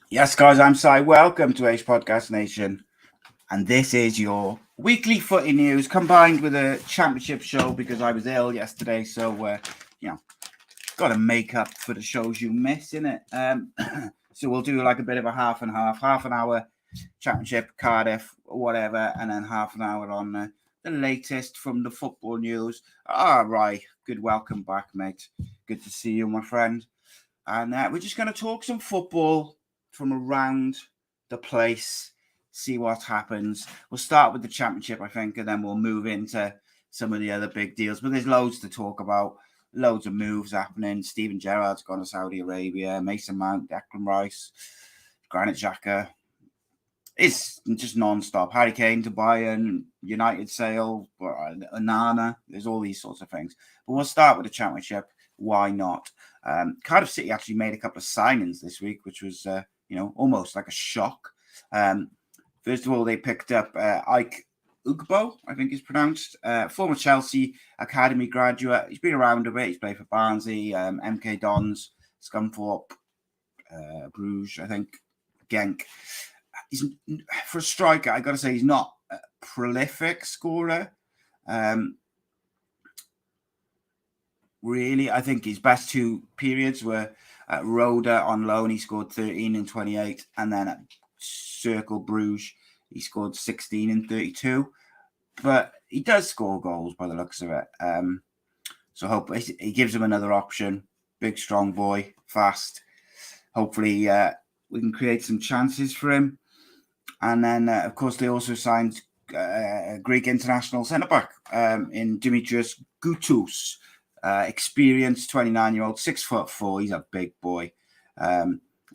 Yes, guys, I'm Si. Welcome to H Podcast Nation. And this is your weekly footy news combined with a championship show because I was ill yesterday. So, got to make up for the shows you miss, innit? So we'll do like a bit of a half an hour championship, Cardiff, whatever, and then half an hour on the latest from the football news. All right, good welcome back, mate. Good to see you, my friend. And we're just going to talk some football from around the place, see what happens. We'll start with the championship, I think, and then we'll move into some of the other big deals. But there's loads to talk about, loads of moves happening. Steven Gerrard's gone to Saudi Arabia, Mason Mount, Declan Rice, Granit Xhaka. It's just non-stop. Harry Kane to Bayern, United sale, Onana. There's all these sorts of things. But we'll start with the championship. Why not? Cardiff City actually made a couple of signings this week, which was, almost like a shock. First of all, they picked up Ike Ugbo, I think is pronounced, former Chelsea academy graduate. He's been around a bit. He's played for Barnsley, MK Dons, Scunthorpe, Bruges, I think, Genk. He's, for a striker, I got to say, he's not a prolific scorer. Really, I think his best two periods were at Roda on loan. He scored 13 and 28, and then at Circle Bruges, he scored 16 and 32. But he does score goals by the looks of it. So hopefully he gives him another option. Big, strong boy, fast. Hopefully we can create some chances for him. And then, of course, they also signed Greek international centre-back in Dimitrios Goutus. Experienced 29-year-old, 6'4". He's a big boy.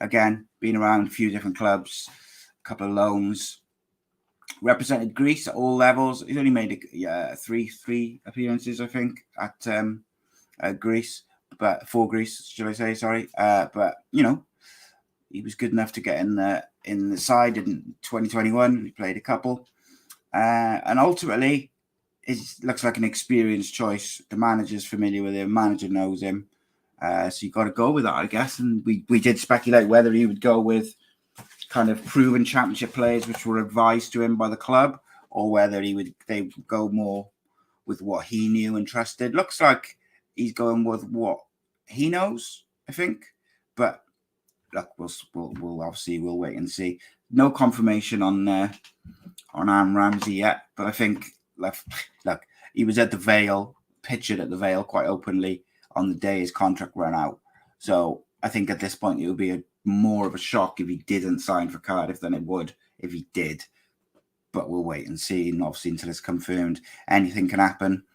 Again, been around a few different clubs, a couple of loans. Represented Greece at all levels. He's only made three appearances, I think, at Greece, but for Greece, should I say? Sorry, but he was good enough to get in the side in 2021. He played a couple, and ultimately, it looks like an experienced choice. The manager's familiar with him. Manager knows him, so you got to go with that, I guess. And we did speculate whether he would go with kind of proven championship players, which were advised to him by the club, or whether they would go more with what he knew and trusted. Looks like he's going with what he knows, I think, but. Look, we'll obviously we'll wait and see. No confirmation on Aaron Ramsey yet, but I think look, he was at the Vale, pictured at the Vale quite openly on the day his contract ran out. So I think at this point it would be more of a shock if he didn't sign for Cardiff than it would if he did. But we'll wait and see, and obviously until it's confirmed, anything can happen.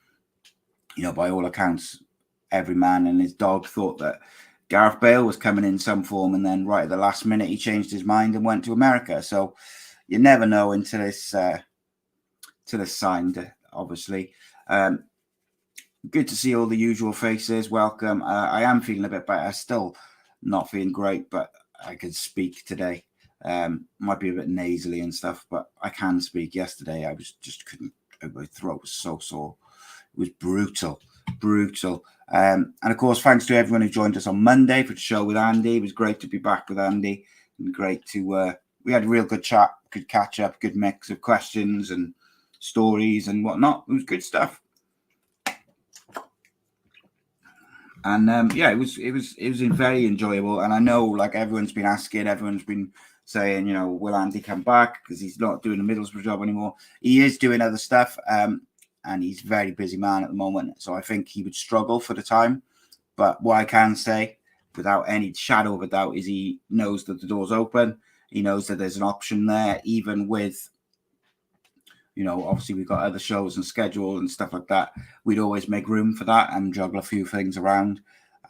By all accounts, every man and his dog thought that Gareth Bale was coming in some form, and then right at the last minute he changed his mind and went to America. So you never know until it's signed, obviously. Good to see all the usual faces. Welcome. I am feeling a bit better. Still not feeling great, but I can speak today. Might be a bit nasally and stuff, but I can speak. Yesterday I couldn't. My throat was so sore. It was brutal. And of course, thanks to everyone who joined us on Monday for the show with Andy. It was great to be back with Andy, and great to we had a real good chat, good catch up, good mix of questions and stories and whatnot. It was good stuff. And it was very enjoyable. And I know, like, everyone's been asking, everyone's been saying, will Andy come back because he's not doing the Middlesbrough job anymore? He is doing other stuff. And he's a very busy man at the moment. So I think he would struggle for the time. But what I can say, without any shadow of a doubt, is he knows that the door's open. He knows that there's an option there, even with, obviously we've got other shows and schedule and stuff like that. We'd always make room for that and juggle a few things around.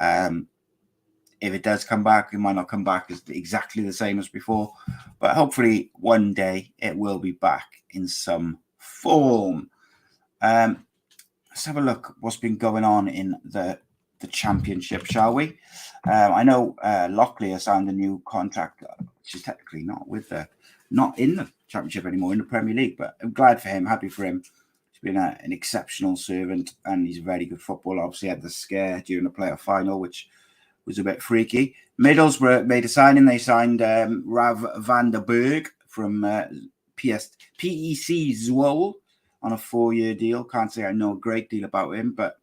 If it does come back, it might not come back as exactly the same as before. But hopefully one day it will be back in some form. Let's have a look what's been going on in the championship, shall we? I know Locklear has signed a new contract, which is technically not in the championship anymore, in the Premier League, but I'm glad for him, happy for him. He's been an exceptional servant, and he's a very good footballer. Obviously had the scare during the playoff final, which was a bit freaky. Middlesbrough made a signing. They signed Rav van der Berg from PEC Zwolle on a 4-year deal. Can't say I know a great deal about him, but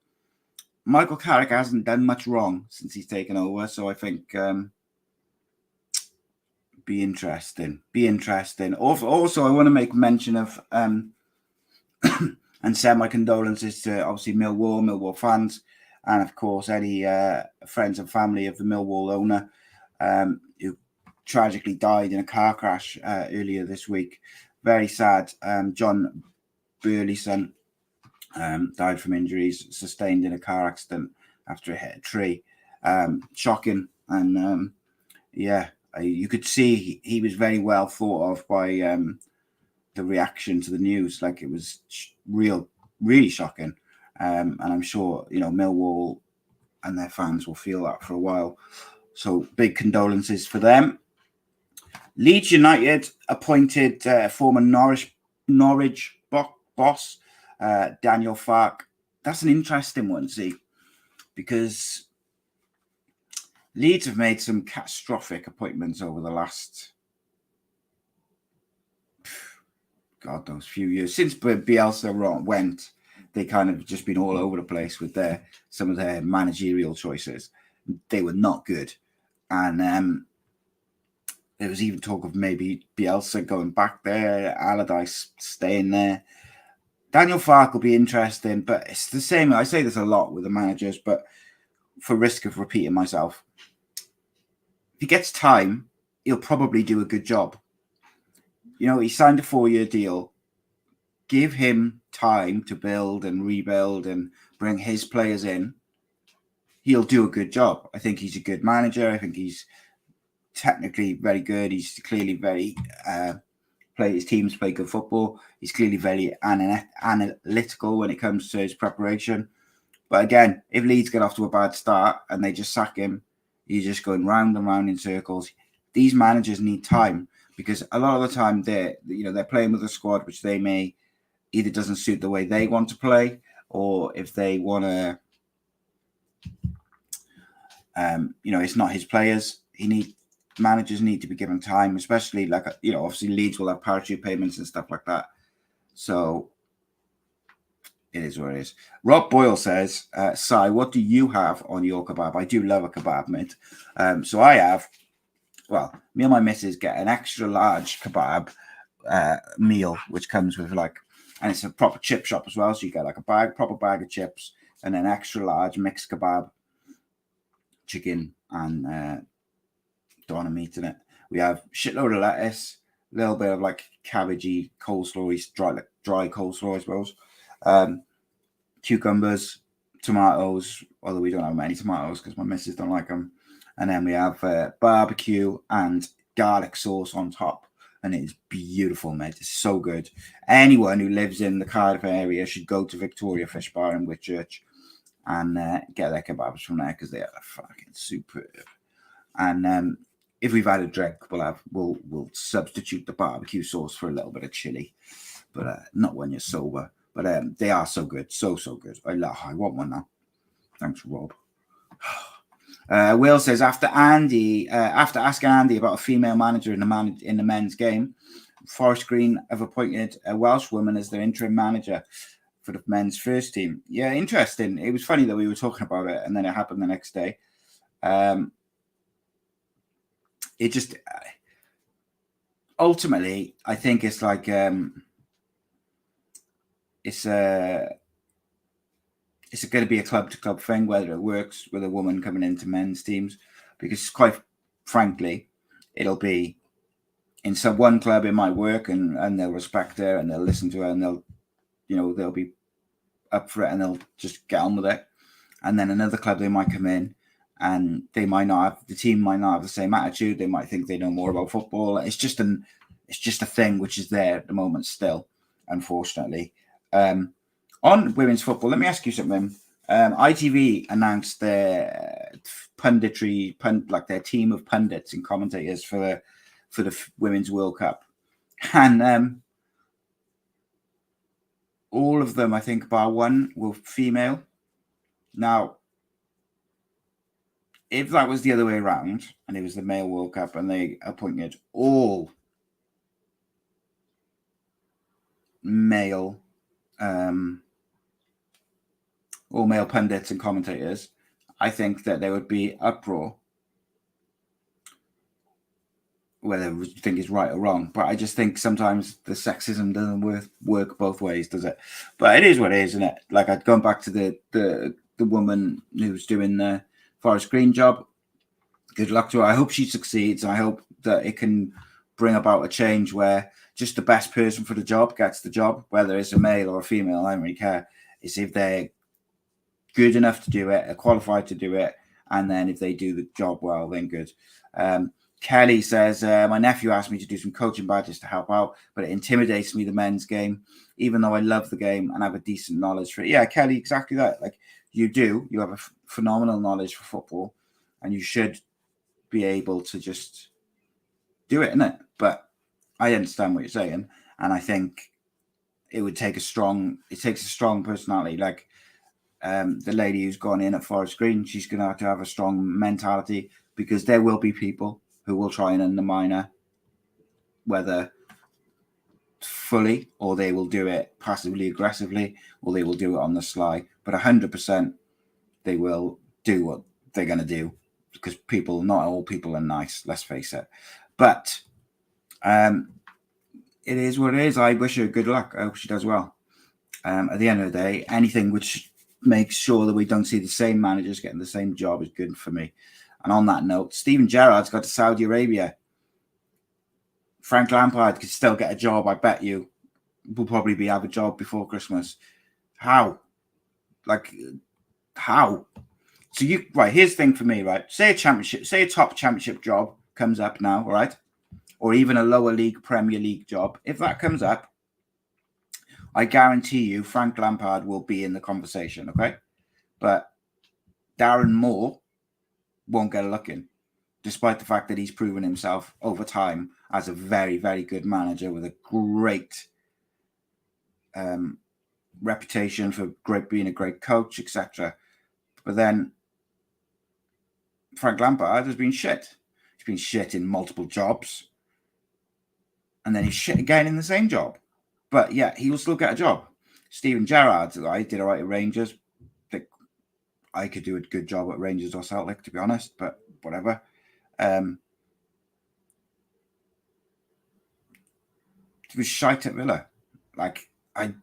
Michael Carrick hasn't done much wrong since he's taken over. So I think be interesting. Also, I want to make mention of and send my condolences to obviously Millwall fans, and of course any friends and family of the Millwall owner who tragically died in a car crash earlier this week. Very sad. John Burleyson died from injuries sustained in a car accident after it hit a tree. Shocking. And you could see he was very well thought of by the reaction to the news. Like, it was really shocking. And I'm sure, Millwall and their fans will feel that for a while. So big condolences for them. Leeds United appointed former Norwich boss Daniel Farke. That's an interesting one, see, because Leeds have made some catastrophic appointments over the last, God knows, few years. Since Bielsa went, they kind of just been all over the place with some of their managerial choices. They were not good. And there was even talk of maybe Bielsa going back there, Allardyce staying there. Daniel Farke will be interesting, but it's the same. I say this a lot with the managers, but for risk of repeating myself, if he gets time, he'll probably do a good job. He signed a 4-year deal. Give him time to build and rebuild and bring his players in. He'll do a good job. I think he's a good manager. I think he's technically very good. He's clearly very his teams play good football. He's clearly very analytical when it comes to his preparation. But again, if Leeds get off to a bad start and they just sack him, he's just going round and round in circles. These managers need time, because a lot of the time they're playing with a squad which they may either doesn't suit the way they want to play, or if they want to, it's not his players. Managers need to be given time, especially obviously Leeds will have parachute payments and stuff like that. So it is what it is. Rob Boyle says, Si, what do you have on your kebab? I do love a kebab, mate. So I have, me and my missus get an extra large kebab meal, which comes with and it's a proper chip shop as well. So you get like a proper bag of chips and an extra large mixed kebab, chicken and doner meat in it. We have shitload of lettuce, a little bit of cabbagey coleslaw, dry coleslaw, I suppose. Cucumbers, tomatoes, although we don't have many tomatoes because my missus don't like them. And then we have barbecue and garlic sauce on top. And it's beautiful, mate. It's so good. Anyone who lives in the Cardiff area should go to Victoria Fish Bar in Whitchurch and get their kebabs from there, because they are fucking superb. And if we've had a drink, we'll substitute the barbecue sauce for a little bit of chili, but not when you're sober. But they are so good, so good. I want one now. Thanks, Rob. Will says, after asking Andy about a female manager in the men's game, Forest Green have appointed a Welsh woman as their interim manager for the men's first team. Yeah, interesting. It was funny that we were talking about it and then it happened the next day. It just ultimately, I think it's like it's going to be a club to club thing, whether it works with a woman coming into men's teams, because quite frankly, it'll be in some one club it might work and they'll respect her and they'll listen to her and they'll be up for it and they'll just get on with it. And then another club, they might come in and the team might not have the same attitude. They might think they know more about football. It's just a thing which is there at the moment still, unfortunately. On women's football, let me ask you something. ITV announced their their team of pundits and commentators for the Women's World Cup, and all of them, I think, bar one, were female. Now, if that was the other way around and it was the male World Cup and they appointed all male pundits and commentators, I think that there would be uproar, whether you think it's right or wrong. But I just think sometimes the sexism doesn't work both ways, does it? But it is what it is, isn't it? Like, I'd gone back to the woman who's doing the Forest Green job. Good luck to her. I hope she succeeds. And I hope that it can bring about a change where just the best person for the job gets the job, whether it's a male or a female. I don't really care. It's if they're good enough to do it, are qualified to do it, and then if they do the job well, then good. Kelly says, my nephew asked me to do some coaching badges to help out, but it intimidates me, the men's game, even though I love the game and have a decent knowledge for it. Yeah, Kelly, exactly that. Like, you have a phenomenal knowledge for football, and you should be able to just do it, innit? But I understand what you're saying, and I think it takes a strong personality. Like, the lady who's gone in at Forest Green, she's going to have a strong mentality, because there will be people who will try and undermine her, whether fully or they will do it passively aggressively or they will do it on the sly. But 100% they will do what they're going to do, because not all people are nice, let's face it. But it is what it is. I wish her good luck. I hope she does well. At the end of the day, anything which makes sure that we don't see the same managers getting the same job is good for me. And on that note, Steven Gerrard's got to Saudi Arabia. Frank Lampard could still get a job, I bet you. Will probably have a job before Christmas. How? Like, how? So here's the thing for me, right? Say a top championship job comes up now, right? Or even a lower league Premier League job. If that comes up, I guarantee you Frank Lampard will be in the conversation, okay? But Darren Moore won't get a look in, despite the fact that he's proven himself over time as a very, very good manager with a great reputation for being a great coach, etc. But then Frank Lampard has been shit. He's been shit in multiple jobs, and then he's shit again in the same job. But yeah, he will still get a job. Steven Gerrard, I did all right at Rangers. I could do a good job at Rangers or Celtic, to be honest, but whatever. It was shite at Villa. Like, I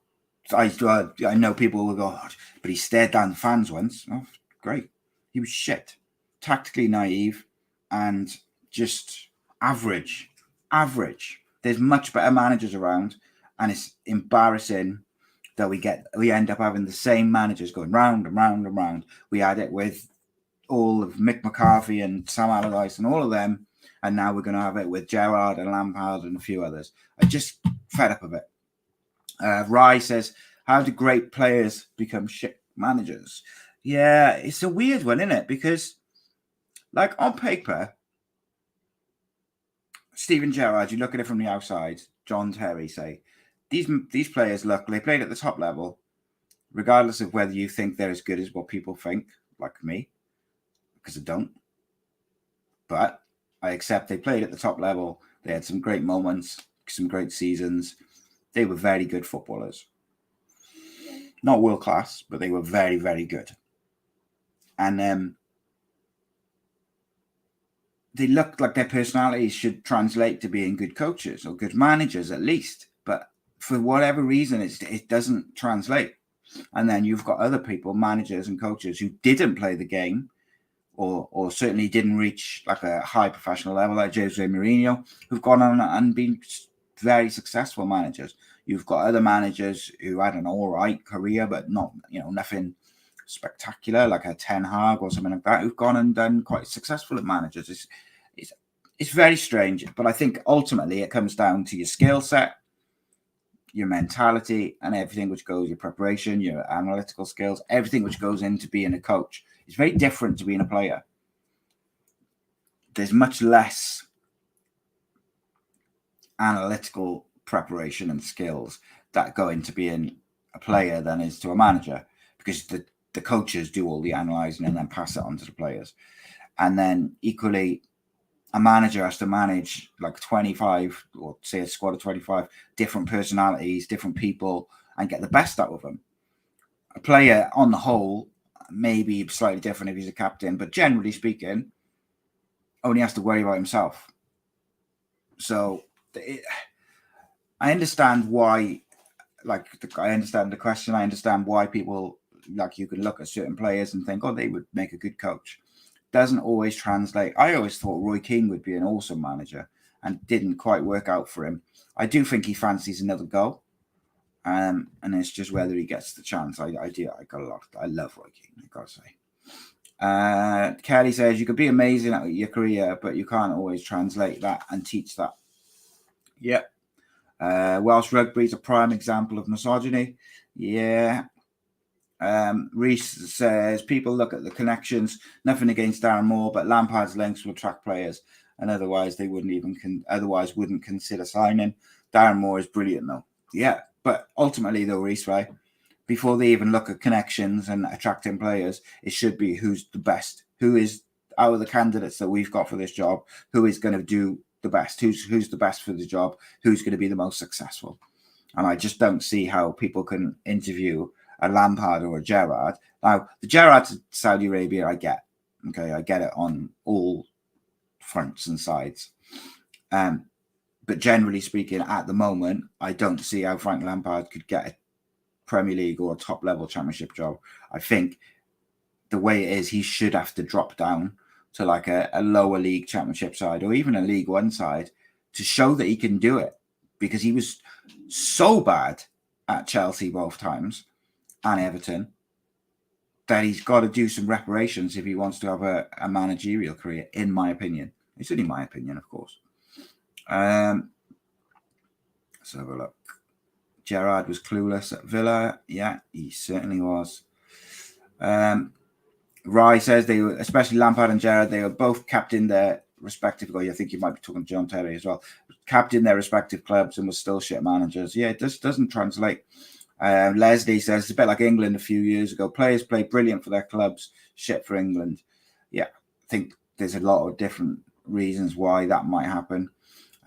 know people will go, oh, but he stared down the fans once. Oh, great. He was shit. Tactically naive and just average. There's much better managers around, and it's embarrassing that we end up having the same managers going round and round and round. We had it with all of Mick McCarthy and Sam Allardyce and all of them, and now we're going to have it with Gerrard and Lampard and a few others. I just fed up of it. Rye says, how do great players become shit managers? Yeah, it's a weird one, isn't it? Because, like, on paper, Steven Gerrard, you look at it from the outside, John Terry, say, these players they played at the top level, regardless of whether you think they're as good as what people think, like me, because I don't. But I accept they played at the top level. They had some great moments, some great seasons. They were very good footballers. Not world class, but they were very, very good. And they looked like their personalities should translate to being good coaches or good managers at least. But for whatever reason, it doesn't translate. And then you've got other people, managers and coaches, who didn't play the game or certainly didn't reach like a high professional level, like Jose Mourinho, who've gone on and been very successful managers. You've got other managers who had an all right career, but not, nothing spectacular, like a Ten Hag or something like that, who've gone and done quite successful at managers. It's very strange, but I think ultimately it comes down to your skill set, your mentality, and everything which goes, your preparation, your analytical skills, everything which goes into being a coach. It's very different to being a player. There's much less analytical preparation and skills that go into being a player than is to a manager, because the coaches do all the analysing and then pass it on to the players. And then equally, a manager has to manage like 25, or say a squad of 25 different personalities, different people, and get the best out of them. A player on the whole may be slightly different if he's a captain, but generally speaking, only has to worry about himself. So I understand why, I understand the question. I understand why people, you can look at certain players and think, oh, they would make a good coach. Doesn't always translate. I always thought Roy Keane would be an awesome manager and didn't quite work out for him. I do think he fancies another go. And it's just whether he gets the chance. I love Roy Keane, I gotta say. Kelly says, you could be amazing at your career, but you can't always translate that and teach that. Yep. Welsh rugby is a prime example of misogyny. Yeah. Reese says, people look at the connections. Nothing against Darren Moore, but Lampard's links will attract players, and otherwise they wouldn't consider signing. Darren Moore is brilliant, though. Yeah, but ultimately, though, Reese, right, before they even look at connections and attracting players, it should be who's the best, who is out of the candidates that we've got for this job, who is going to do the best, who's the best for the job, who's going to be the most successful. And I just don't see how people can interview a Lampard or a Gerrard. Now, the Gerrard to Saudi Arabia, I get. Okay, I get it on all fronts and sides. But generally speaking, at the moment, I don't see how Frank Lampard could get a Premier League or a top-level championship job. I think the way it is, he should have to drop down to like a lower league championship side or even a League One side to show that he can do it, because he was so bad at Chelsea both times and Everton that he's got to do some reparations if he wants to have a managerial career, in my opinion. It's only my opinion, of course. Let's have a look. Gerrard was clueless at Villa. Yeah, he certainly was. Rye says they were, especially Lampard and Gerrard, they were both captain their respective. I think you might be talking to John Terry as well. Captain their respective clubs and were still shit managers. Yeah, it just doesn't translate. Leslie says it's a bit like England a few years ago. Players play brilliant for their clubs, shit for England. Yeah, I think there's a lot of different reasons why that might happen.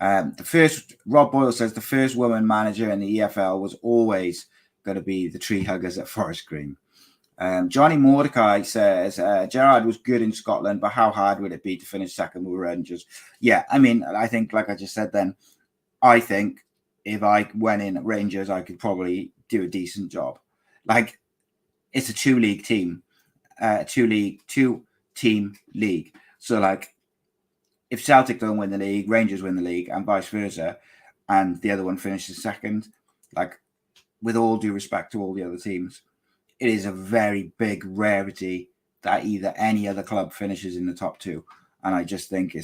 Rob Boyle says the first woman manager in the EFL was always going to be the tree huggers at Forest Green. Johnny Mordecai says Gerrard was good in Scotland, but how hard would it be to finish second with Rangers? Yeah, I mean, I think, like I just said then, I think if I went in at Rangers, I could probably do a decent job. Like, it's a two-team league. So, like, if Celtic don't win the league, Rangers win the league, and vice versa, and the other one finishes second, like, with all due respect to all the other teams, it is a very big rarity that either any other club finishes in the top two. And I just think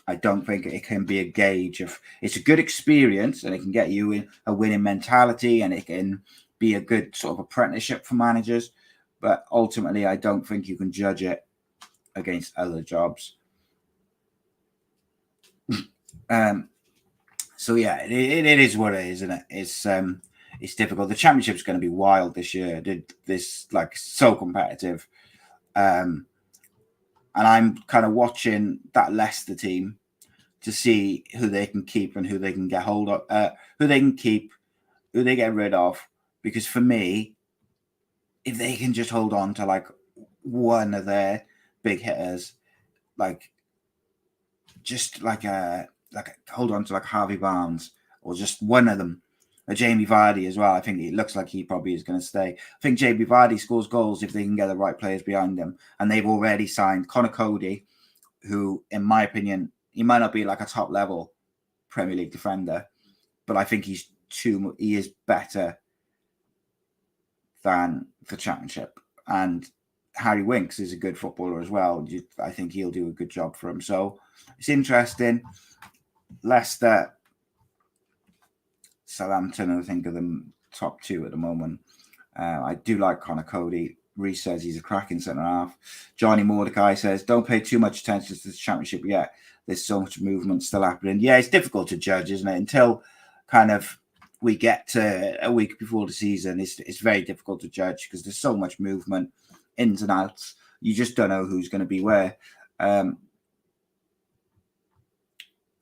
I don't think it can be a gauge of, it's a good experience and it can get you in a winning mentality and it can be a good sort of apprenticeship for managers. But ultimately, I don't think you can judge it against other jobs. So yeah, it is what it is, isn't it? It's difficult. The championship's going to be wild this year. This like so competitive, and I'm kind of watching that Leicester team to see who they can keep and who they can get hold of, who they can keep, who they get rid of. Because for me, if they can just hold on to like one of their big hitters, like just like hold on to like Harvey Barnes or just one of them. Jamie Vardy as well. I think it looks like he probably is going to stay. I think Jamie Vardy scores goals if they can get the right players behind him. And they've already signed Conor Cody, who, in my opinion, he might not be like a top level Premier League defender, but I think he is better than the Championship. And Harry Winks is a good footballer as well. I think he'll do a good job for him. So it's interesting. Leicester, Southampton, I think, are the top two at the moment. I do like Conor Cody. Reece says he's a cracking centre-half. Johnny Mordecai says, don't pay too much attention to the championship yet. There's so much movement still happening. Yeah, it's difficult to judge, isn't it? Until kind of we get to a week before the season, it's very difficult to judge because there's so much movement, ins and outs. You just don't know who's going to be where.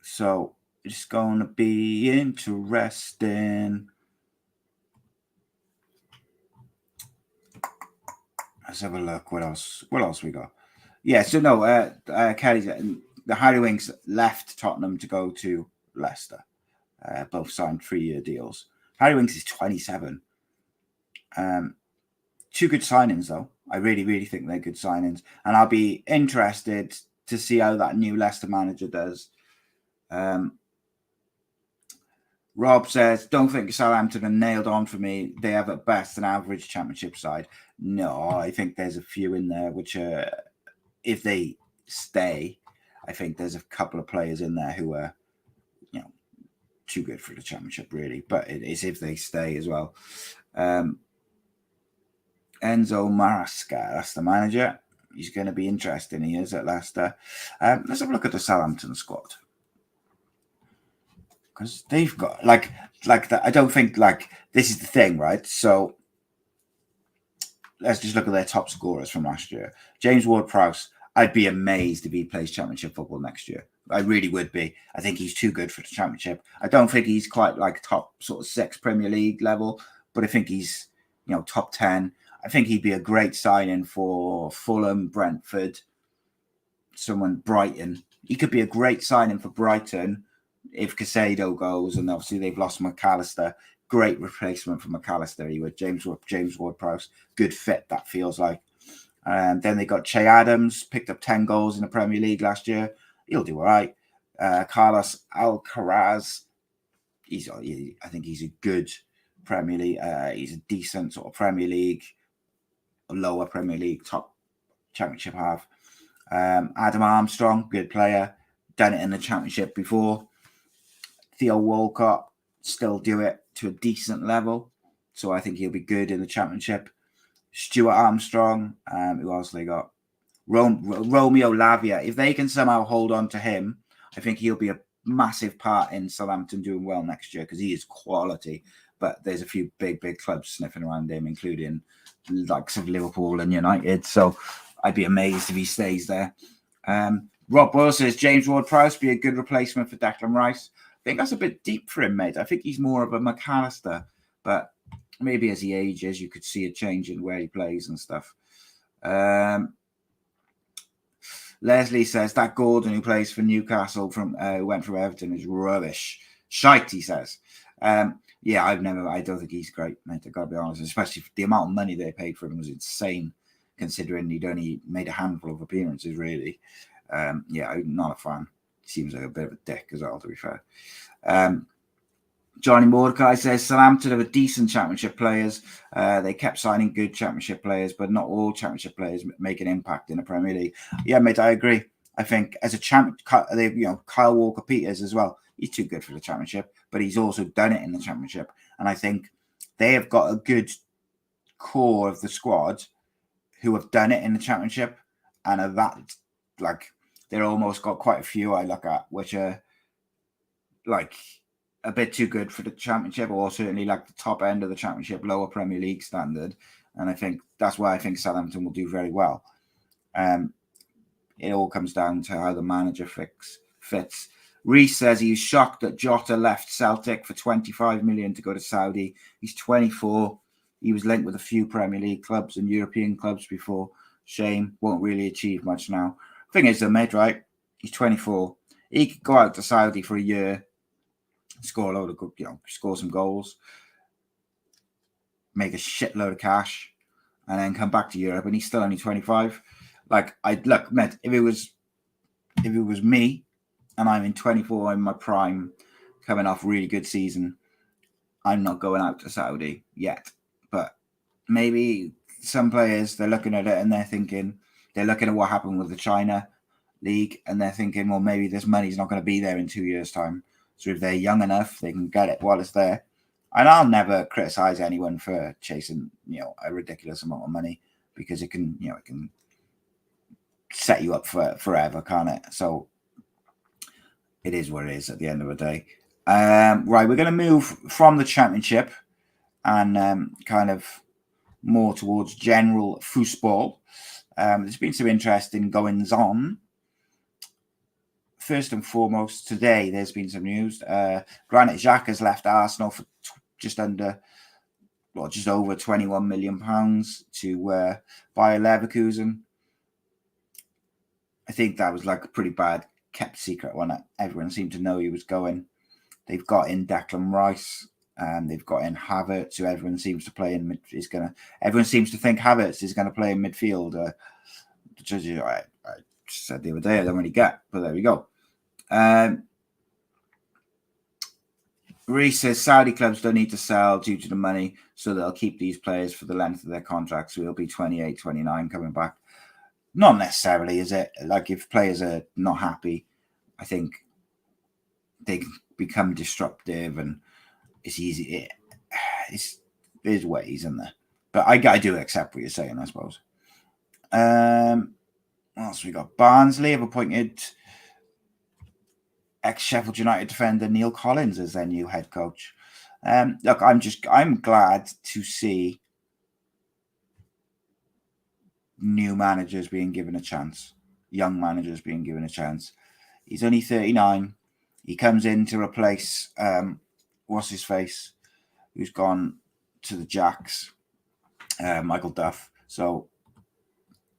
So it's going to be interesting. Let's have a look. What else we got? Yeah, so no, Kelly's the Harry Winks left Tottenham to go to Leicester. Both signed 3-year deals. Harry Winks is 27. Two good signings, though. I really, really think they're good signings. And I'll be interested to see how that new Leicester manager does. Rob says, don't think Southampton are nailed on for me. They have at best an average championship side. No, I think there's a few in there which are, if they stay, I think there's a couple of players in there who are, too good for the championship, really. But it is if they stay as well. Enzo Maresca, that's the manager. He's going to be interesting. He is at Leicester. Let's have a look at the Southampton squad. Because they've got like that. I don't think this is the thing, right? So let's just look at their top scorers from last year. James Ward-Prowse, I'd be amazed if he plays championship football next year. I really would be. I think he's too good for the championship. I don't think he's quite top sort of 6 Premier League level, but I think he's, top 10. I think he'd be a great signing for Fulham, Brentford, Brighton. He could be a great signing for Brighton if Caicedo goes, and obviously they've lost McAllister. Great replacement for McAllister. He would James Ward-Prowse. Good fit, that feels like. Then they got Che Adams, picked up 10 goals in the Premier League last year. He'll do all right. Carlos Alcaraz, I think he's a good Premier League. He's a decent sort of Premier League, lower Premier League, top championship half. Adam Armstrong, good player, done it in the championship before. Theo Walcott, still do it to a decent level, so I think he'll be good in the championship. Stuart Armstrong, who else they got? Romeo Lavia. If they can somehow hold on to him, I think he'll be a massive part in Southampton doing well next year because he is quality. But there's a few big clubs sniffing around him, including likes of Liverpool and United. So I'd be amazed if he stays there. Rob Boyle says James Ward-Prowse be a good replacement for Declan Rice. I think that's a bit deep for him, mate. I think he's more of a McAllister, but maybe as he ages, you could see a change in where he plays and stuff. Leslie says that Gordon who plays for Newcastle who went from Everton is rubbish. Shite, he says. Yeah, I don't think he's great, mate. I've got to be honest, especially the amount of money they paid for him was insane, considering he'd only made a handful of appearances, really. Yeah, I'm not a fan. Seems like a bit of a dick as well, to be fair. Johnny Mordecai says Southampton have a decent championship players. They kept signing good championship players, but not all championship players make an impact in the Premier League. Yeah, mate, I agree. I think as a champ, Kyle Walker-Peters as well. He's too good for the championship, but he's also done it in the championship. And I think they have got a good core of the squad who have done it in the championship, and of that, they're almost got quite a few I look at which are a bit too good for the championship, or certainly the top end of the championship, lower Premier League standard. And I think that's why I think Southampton will do very well. It all comes down to how the manager fits. Reese says he's shocked that Jota left Celtic for 25 million to go to Saudi. He's 24. He was linked with a few Premier League clubs and European clubs before. Shame, won't really achieve much now. Thing is, though, mate, right? He's 24. He could go out to Saudi for a year, score a load of good, score some goals, make a shitload of cash, and then come back to Europe. And he's still only 25. Look, mate, if it was me, and I'm in 24 in my prime, coming off a really good season, I'm not going out to Saudi yet. But maybe some players, they're looking at it and they're looking at what happened with the China League, and they're thinking, well, maybe this money's not going to be there in 2 years' time. So if they're young enough, they can get it while it's there. And I'll never criticize anyone for chasing, a ridiculous amount of money, because it can set you up for forever, can't it? So it is what it is at the end of the day. Right, we're going to move from the championship and kind of more towards general football. There's been some interesting goings on first and foremost, today there's been some news. Granit Xhaka has left Arsenal for just over £21 million to buy Leverkusen. I think that was like a pretty bad kept secret one. Everyone seemed to know he was going. They've got in Declan Rice, and they've got in Havertz, who everyone seems to play in. Everyone seems to think Havertz is going to play in midfield. I said the other day I don't really get, but there we go. Reece says Saudi clubs don't need to sell due to the money, so they'll keep these players for the length of their contracts. So he'll be 28, 29 coming back. Not necessarily, is it? Like, if players are not happy, I think they can become disruptive, and it's easy. There's ways, isn't there? But I do accept what you're saying, I suppose. What else we got? Barnsley have appointed ex-Sheffield United defender Neil Collins as their new head coach. Look, I'm glad to see new managers being given a chance, young managers being given a chance. He's only 39. He comes in to replace what's his face, who's gone to the Jacks, Michael Duff. So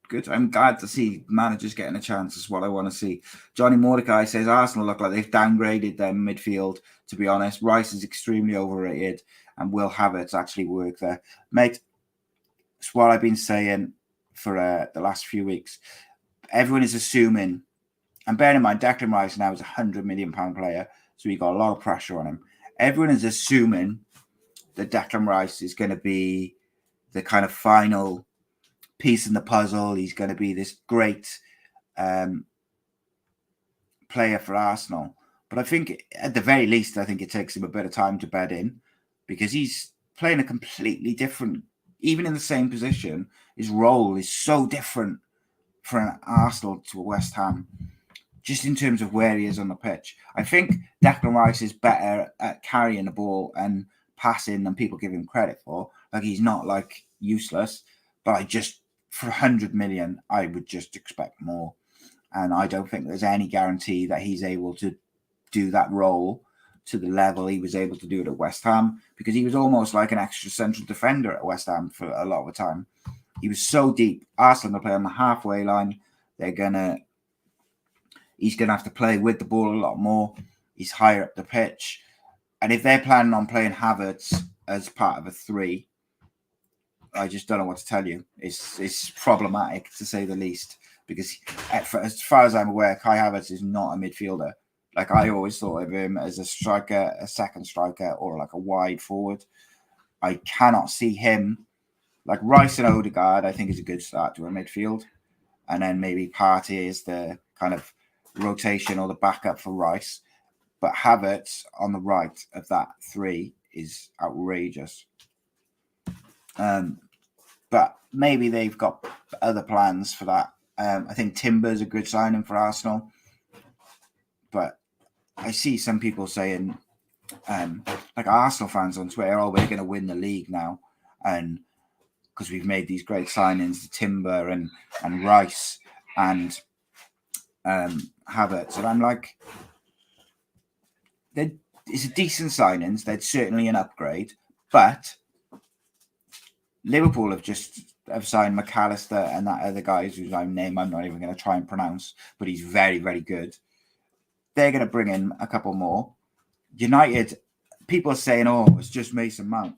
good. I'm glad to see managers getting a chance. Is what I want to see. Johnny Mordecai says Arsenal look like they've downgraded their midfield. To be honest, Rice is extremely overrated, and Will Havertz actually work there, mate. It's what I've been saying for the last few weeks. Everyone is assuming, and bearing in mind, Declan Rice now is a £100 million player, so he got a lot of pressure on him. Everyone is assuming that Declan Rice is going to be the kind of final piece in the puzzle. He's going to be this great player for Arsenal. But I think, at the very least, I think it takes him a bit of time to bed in, because he's playing a completely different, even in the same position, his role is so different for an Arsenal to a West Ham, just in terms of where he is on the pitch. I think Declan Rice is better at carrying the ball and passing than people give him credit for. Like, he's not like useless, but for 100 million, I would just expect more. And I don't think there's any guarantee that he's able to do that role to the level he was able to do it at West Ham, because he was almost like an extra central defender at West Ham for a lot of the time. He was so deep. Arsenal play on the halfway line. He's gonna have to play with the ball a lot more. He's higher up the pitch, and if they're planning on playing Havertz as part of a three, I just don't know what to tell you. It's problematic, to say the least, because as far as I'm aware, Kai Havertz is not a midfielder. Like, I always thought of him as a striker, a second striker, or like a wide forward. I cannot see him. Like, Rice and Odegaard, I think, is a good start to a midfield. And then maybe Partey is the kind of rotation or the backup for Rice. But Havertz on the right of that three is outrageous. But maybe they've got other plans for that. I think Timber's a good signing for Arsenal. But I see some people saying, like Arsenal fans on Twitter, oh, we're going to win the league now. And because we've made these great signings, Timber and Rice and Havertz. And I'm like, it's a decent signings. They're certainly an upgrade. But Liverpool have signed McAllister and that other guy whose name I'm not even going to try and pronounce, but he's very, very good. They're going to bring in a couple more. United, people are saying, oh, it's just Mason Mount.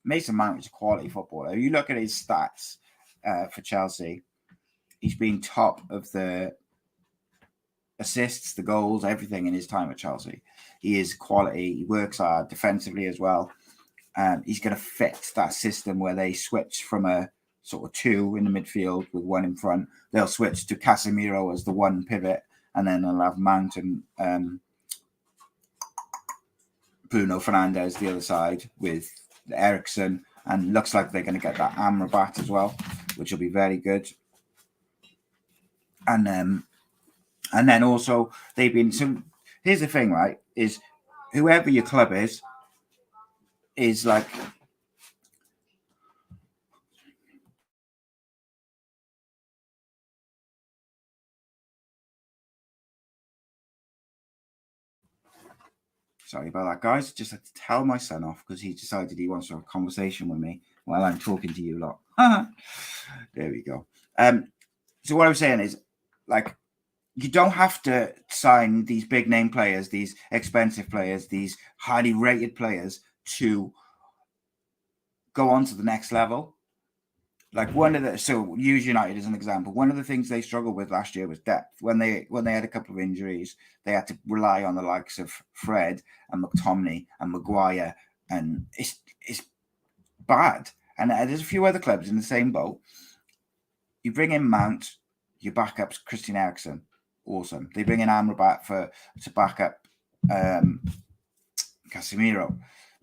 Mason Mount is a quality footballer. You look at his stats for Chelsea, he's been top of the assists, the goals, everything in his time at Chelsea. He is quality. He works hard defensively as well. He's going to fit that system where they switch from a sort of two in the midfield with one in front. They'll switch to Casemiro as the one pivot, and then they'll have Mount and Bruno Fernandes the other side with Eriksen, and looks like they're going to get that Amrabat as well, which will be very good. And then also they've been. So here's the thing, right? Is whoever your club is like. Sorry about that, guys. Just had to tell my son off because he decided he wants to have a conversation with me while I'm talking to you lot. There we go. So what I was saying is, like, you don't have to sign these big name players, these expensive players, these highly rated players to go on to the next level. Like so use United as an example. One of the things they struggled with last year was depth. When they had a couple of injuries, they had to rely on the likes of Fred and McTominay and Maguire, and it's bad. And there's a few other clubs in the same boat. You bring in Mount, your backup's Christian Eriksen, awesome. They bring in Amrabat to back up Casemiro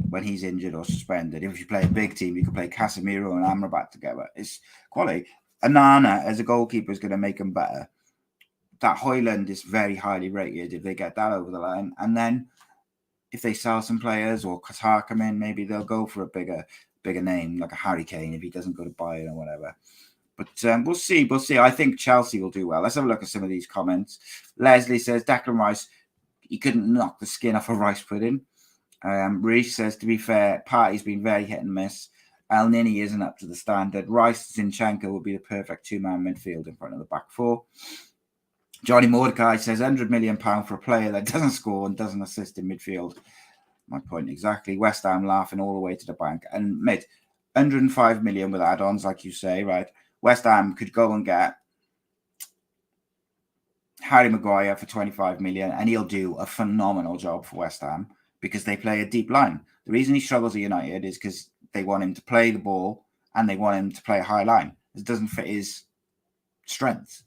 when he's injured or suspended. If you play a big team, you can play Casemiro and Amrabat together. It's quality. Anana as a goalkeeper is going to make them better. That Højlund is very highly rated if they get that over the line. And then if they sell some players or Qatar come in, maybe they'll go for a bigger name, like a Harry Kane if he doesn't go to Bayern or whatever. But we'll see. We'll see. I think Chelsea will do well. Let's have a look at some of these comments. Leslie says, Declan Rice, he couldn't knock the skin off a rice pudding. Reece says, to be fair, Partey's been very hit and miss. El Nini isn't up to the standard. Rice Zinchenko will be the perfect two-man midfield in front of the back four. Johnny Mordecai says, £100 million for a player that doesn't score and doesn't assist in midfield. My point exactly. West Ham laughing all the way to the bank. And mate, 105 million with add-ons, like you say, right? West Ham could go and get Harry Maguire for 25 million, and he'll do a phenomenal job for West Ham because they play a deep line. The reason he struggles at United is because they want him to play the ball and they want him to play a high line. It doesn't fit his strengths.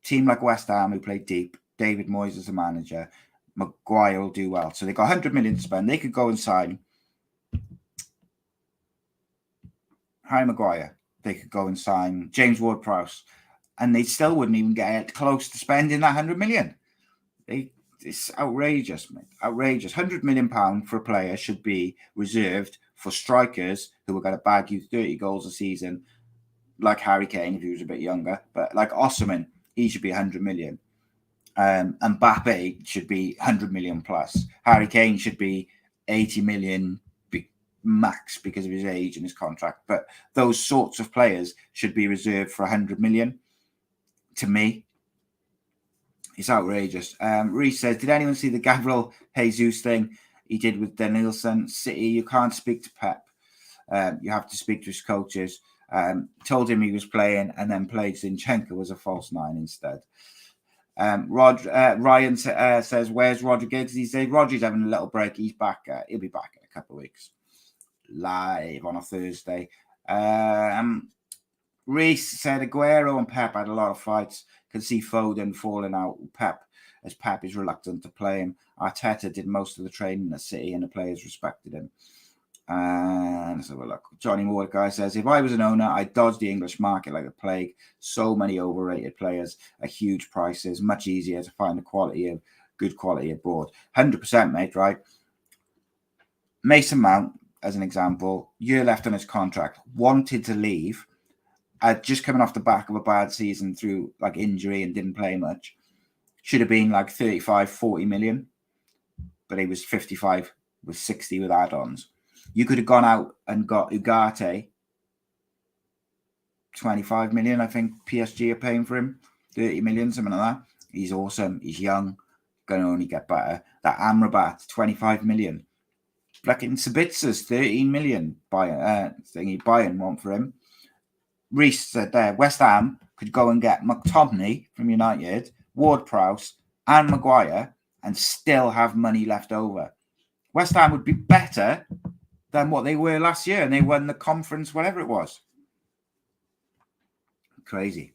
Team like West Ham, who play deep, David Moyes as a manager, Maguire will do well. So they got 100 million to spend. They could go and sign Harry Maguire. They could go and sign James Ward-Prowse, and they still wouldn't even get close to spending that 100 million. It's outrageous, mate. Outrageous. £100 million for a player should be reserved for strikers who are going to bag you 30 goals a season, like Harry Kane if he was a bit younger. But like Osimhen, he should be 100 million. And Mbappe should be 100 million plus. Harry Kane should be 80 million max because of his age and his contract. But those sorts of players should be reserved for 100 million. To me, it's outrageous. Reece says, did anyone see the Gabriel Jesus thing he did with Danielson? City, you can't speak to Pep. You have to speak to his coaches. Told him he was playing and then played Zinchenko as a false nine instead. Ryan says, where's Rodriguez these days? Rodri's having a little break. He's back. He'll be back in a couple of weeks. Live on a Thursday. Reece said Aguero and Pep had a lot of fights. Can see Foden falling out with Pep as Pep is reluctant to play him. Arteta did most of the training at City and the players respected him. Let's have a look. Johnny Mordecai says, if I was an owner, I'd dodge the English market like a plague. So many overrated players at huge prices. Much easier to find good quality abroad. 100%, mate, right? Mason Mount, as an example, year left on his contract, wanted to leave. Just coming off the back of a bad season through like injury and didn't play much. Should have been like 35, 40 million. But he was 55 with 60 with add-ons. You could have gone out and got Ugarte. 25 million, I think PSG are paying for him. 30 million, something like that. He's awesome. He's young. Going to only get better. That Amrabat, 25 million. Fucking Sabitzer's 13 million. Bayern want for him. Reece said there, West Ham could go and get McTominay from United, Ward-Prowse and Maguire and still have money left over. West Ham would be better than what they were last year and they won the conference, whatever it was. Crazy.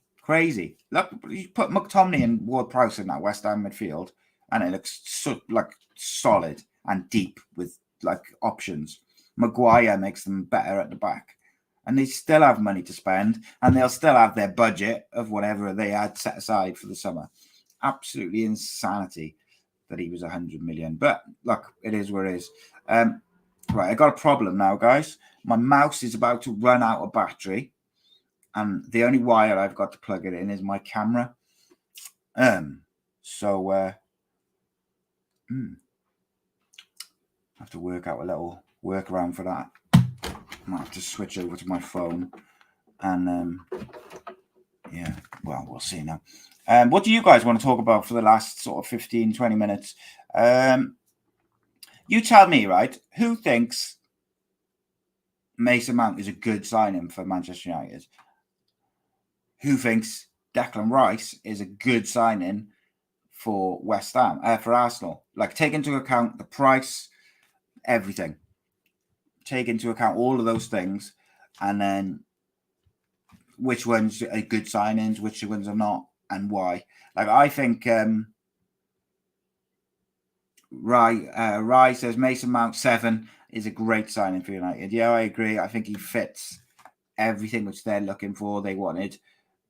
Look, you put McTominay and Ward-Prowse in that West Ham midfield and it looks solid and deep with like options. Maguire makes them better at the back. And they still have money to spend, and they'll still have their budget of whatever they had set aside for the summer. Absolutely insanity that he was 100 million. But look, it is what it is. Right, I got a problem now, guys. My mouse is about to run out of battery, and the only wire I've got to plug it in is my camera. have to work out a little workaround for that. I might have to switch over to my phone, and yeah, well, we'll see now. What do you guys want to talk about for the last sort of 15, 20 minutes? You tell me, right? Who thinks Mason Mount is a good signing for Manchester United? Who thinks Declan Rice is a good signing for West Ham, for Arsenal? Like, take into account the price, everything. Take into account all of those things, and then which ones are good signings, which ones are not, and why. Like, I think Rye says Mason Mount 7 is a great signing for United. Yeah, I agree. I think he fits everything which they're looking for. They wanted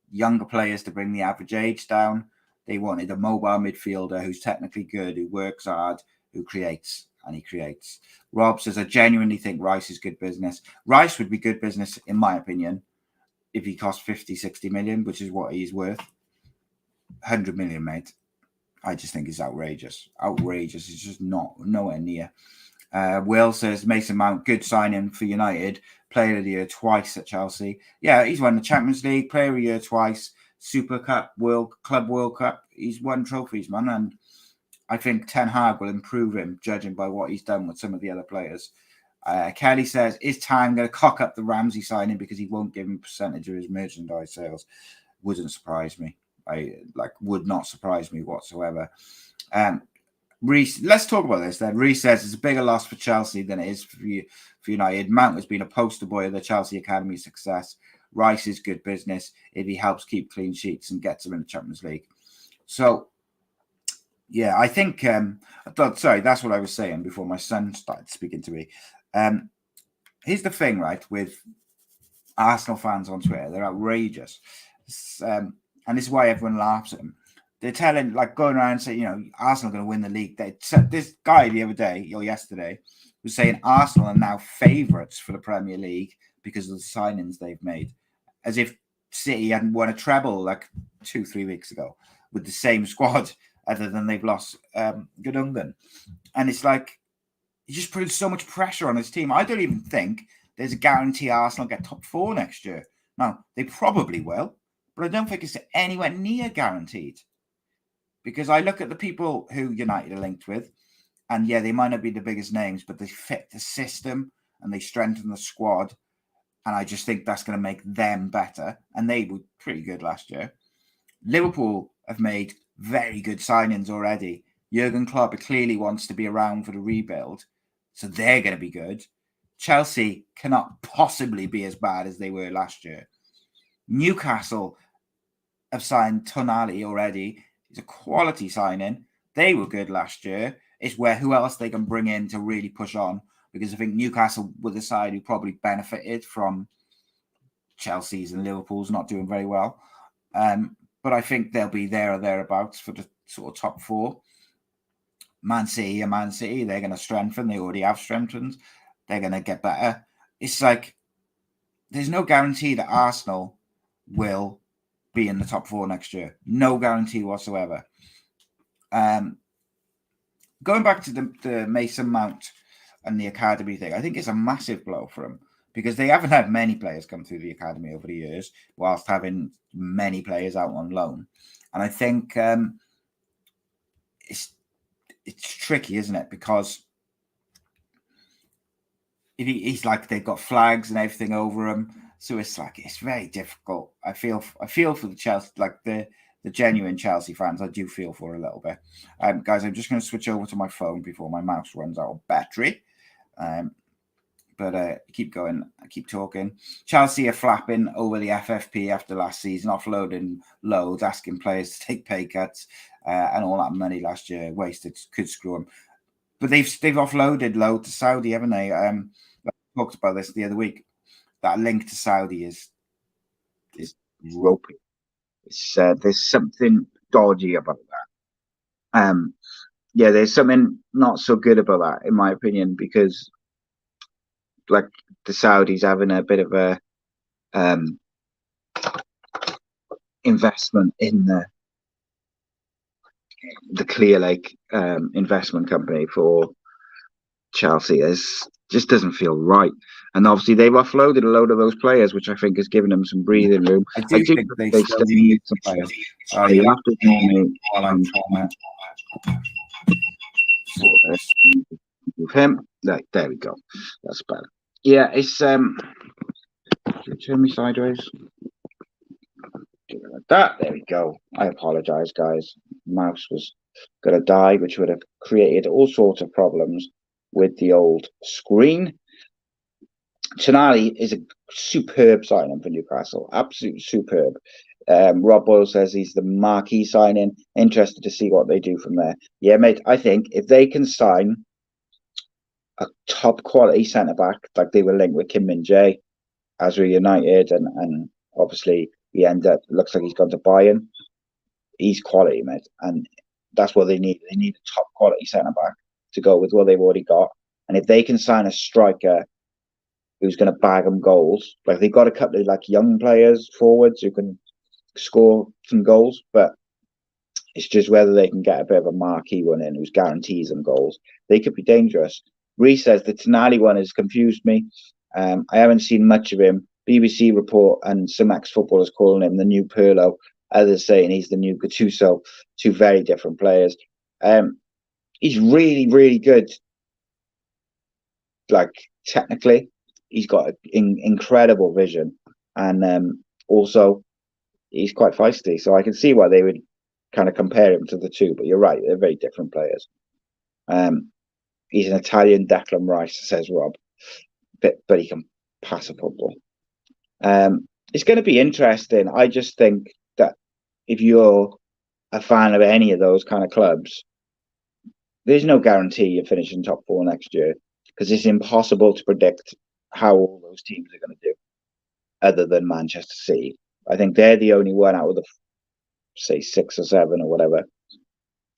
younger players to bring the average age down. They wanted a mobile midfielder who's technically good, who works hard, who creates, and he creates. Rob says, I genuinely think Rice is good business. Rice would be good business, in my opinion, if he cost 50, 60 million, which is what he's worth. 100 million, mate. I just think it's outrageous. Outrageous. It's just nowhere near. Will says, Mason Mount, good signing for United. Player of the Year twice at Chelsea. Yeah, he's won the Champions League, Player of the Year twice, Super Cup, Club World Cup. He's won trophies, man. And I think Ten Hag will improve him, judging by what he's done with some of the other players. Kelly says, is Time going to cock up the Ramsey signing because he won't give him a percentage of his merchandise sales? Wouldn't surprise me. Would not surprise me whatsoever. Reece, let's talk about this then. Reece says it's a bigger loss for Chelsea than it is for United. Mount has been a poster boy of the Chelsea Academy success. Rice is good business if he helps keep clean sheets and gets them in the Champions League. So, yeah, I think, sorry, that's what I was saying before my son started speaking to me. Here's the thing, right, with Arsenal fans on Twitter. They're outrageous. And this is why everyone laughs at them. They're telling, going around and saying, Arsenal are going to win the league. This guy the other day, or yesterday, was saying Arsenal are now favourites for the Premier League because of the signings they've made. As if City hadn't won a treble 2-3 weeks ago with the same squad, other than they've lost Gundogan. And it's like, he's just putting so much pressure on his team. I don't even think there's a guarantee Arsenal get top 4 next year. Now, they probably will, but I don't think it's anywhere near guaranteed. Because I look at the people who United are linked with, and yeah, they might not be the biggest names, but they fit the system and they strengthen the squad. And I just think that's going to make them better. And they were pretty good last year. Liverpool have made very good signings already. Jurgen Klopp clearly wants to be around for the rebuild, so they're going to be good. Chelsea cannot possibly be as bad as they were last year. Newcastle have signed Tonali already. It's a quality signing. They were good last year. It's who else they can bring in to really push on, because I think Newcastle were the side who probably benefited from Chelsea's and Liverpool's not doing very well. But I think they'll be there or thereabouts for the sort of top 4. Man City, they're going to strengthen. They already have strengthened. They're going to get better. It's like, there's no guarantee that Arsenal will be in the top 4 next year. No guarantee whatsoever. Going back to the Mason Mount and the academy thing, I think it's a massive blow for them, because they haven't had many players come through the academy over the years, whilst having many players out on loan. And I think it's tricky, isn't it? Because he's they've got flags and everything over him, so it's very difficult. I feel for the Chelsea, the genuine Chelsea fans. I do feel for a little bit. Guys, I'm just going to switch over to my phone before my mouse runs out of battery. But keep going. I keep talking. Chelsea are flapping over the FFP after last season, offloading loads, asking players to take pay cuts, and all that money last year wasted could screw them. But they've offloaded load to Saudi, haven't they? I talked about this the other week. That link to Saudi is ropey. There's something dodgy about that. Yeah, there's something not so good about that, in my opinion, because the Saudis having a bit of a investment in the Clear Lake investment company Chelsea just doesn't feel right. And obviously they've offloaded a load of those players, which I think has given them some breathing room. I I do do think they they still still need need some players. they You'll have have to ignore me. while I'm trying to sort this. With him. There we go. That's better. Yeah, it's turn me sideways. Like that. There we go. I apologize, guys. Mouse was gonna die, which would have created all sorts of problems with the old screen. Tonali is a superb signing for Newcastle. Absolutely superb. Rob Boyle says he's the marquee signing. Interested to see what they do from there. Yeah, mate. I think if they can sign a top quality centre back, like they were linked with Kim Min Jae as we United, and obviously he ended up looks like he's gone to Bayern. He's quality, mate, and that's what they need. They need a top quality centre back to go with what they've already got. And if they can sign a striker who's going to bag them goals, like they've got a couple of like young players forwards who can score some goals, but it's just whether they can get a bit of a marquee one in who guarantees them goals. They could be dangerous. Reece says the Tonali one has confused me. I haven't seen much of him. BBC report and some ex-footballers calling him the new Pirlo. Others saying he's the new Gattuso. Two very different players. He's really, really good. Like technically, he's got incredible vision, and also he's quite feisty. So I can see why they would kind of compare him to the two. But you're right; they're very different players. He's an Italian Declan Rice, says Rob, but he can pass a football. It's going to be interesting. I just think that if you're a fan of any of those kind of clubs, there's no guarantee you're finishing top four next year because it's impossible to predict how all those teams are going to do, other than Manchester City. I think they're the only one out of the, say, 6 or 7 or whatever.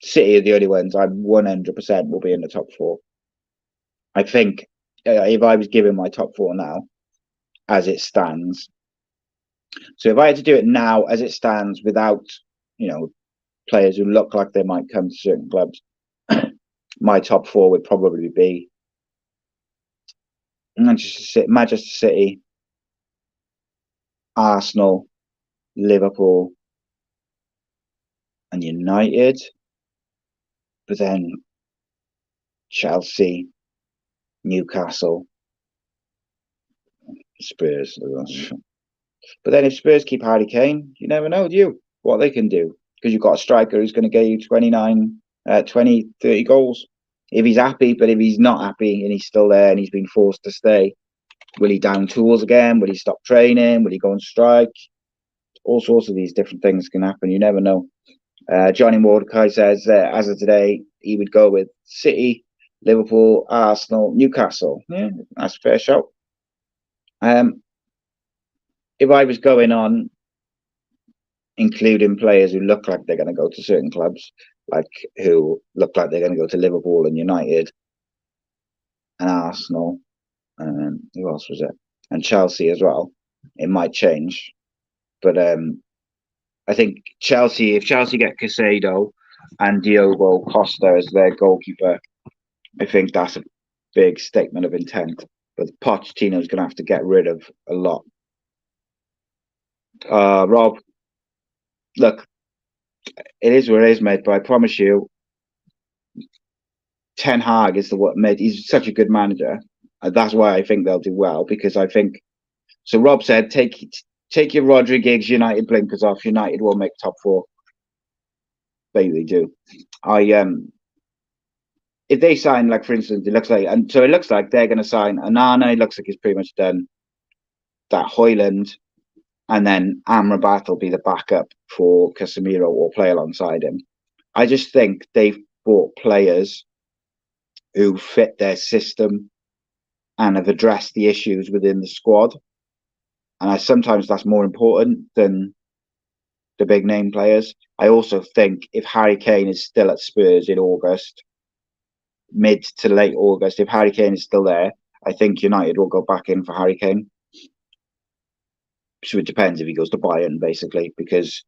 City are the only ones I'm 100% will be in the top four. I think if I was given my top four now, as it stands, so if I had to do it now as it stands without, players who look like they might come to certain clubs, my top four would probably be Manchester City, Arsenal, Liverpool, and United. But then Chelsea, Newcastle, Spurs. But then if Spurs keep Harry Kane, you never know, do you? What they can do. Because you've got a striker who's going to get you 20, 30 goals. If he's happy, but if he's not happy and he's still there and he's been forced to stay, will he down tools again? Will he stop training? Will he go on strike? All sorts of these different things can happen. You never know. Johnny Mordecai says, as of today, he would go with City, Liverpool, Arsenal, Newcastle. Yeah, that's a fair shout. If I was going on including players who look like they're going to go to certain clubs, like who look like they're going to go to Liverpool and United and Arsenal, and who else was it? And Chelsea as well. It might change. But I think Chelsea, if Chelsea get Casado and Diogo Costa as their goalkeeper, I think that's a big statement of intent. But Pochettino's going to have to get rid of a lot. Rob, look, it is what it is, mate. But I promise you, Ten Hag is the what made. He's such a good manager. That's why I think they'll do well, because I think. So Rob said, take your Rodri Giggs United blinkers off. United will make top four. Maybe they do. If they sign, like for instance, it looks like they're going to sign Anana. It looks like he's pretty much done. That Højlund, and then Amrabat will be the backup for Casemiro or play alongside him. I just think they've bought players who fit their system and have addressed the issues within the squad. And sometimes that's more important than the big name players. I also think if Harry Kane is still at Spurs in August, mid to late August, if Harry Kane is still there, I think United will go back in for Harry Kane. So it depends if he goes to Bayern, basically, because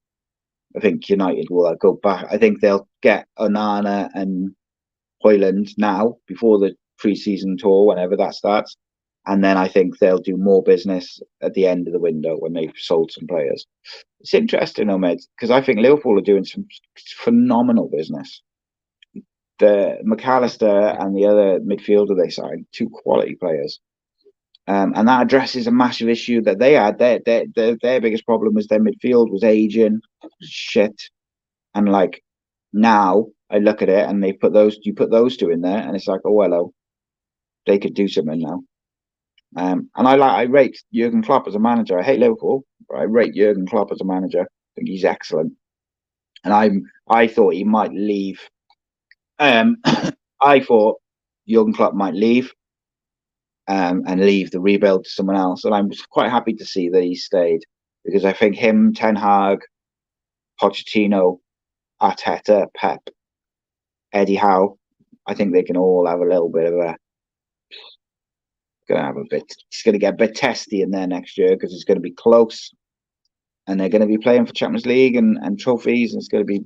I think United will go back. I think they'll get Onana and Højlund now before the pre-season tour whenever that starts. And then I think they'll do more business at the end of the window when they've sold some players. It's interesting, Ahmed, because I think Liverpool are doing some phenomenal business. The McAllister and the other midfielder they signed, 2 quality players. And that addresses a massive issue that they had. Their biggest problem was their midfield was aging, shit. And like now I look at it and you put those 2 in there and it's like, oh, hello, they could do something now. And I rate Jurgen Klopp as a manager. I hate Liverpool, but I rate Jurgen Klopp as a manager. I think he's excellent. And I thought he might leave. I thought Jurgen Klopp might leave and leave the rebuild to someone else. And I'm quite happy to see that he stayed, because I think him, Ten Hag, Pochettino, Arteta, Pep, Eddie Howe, I think they can all have a little bit of it's going to get a bit testy in there next year, because it's going to be close and they're going to be playing for Champions League and trophies, and it's going to be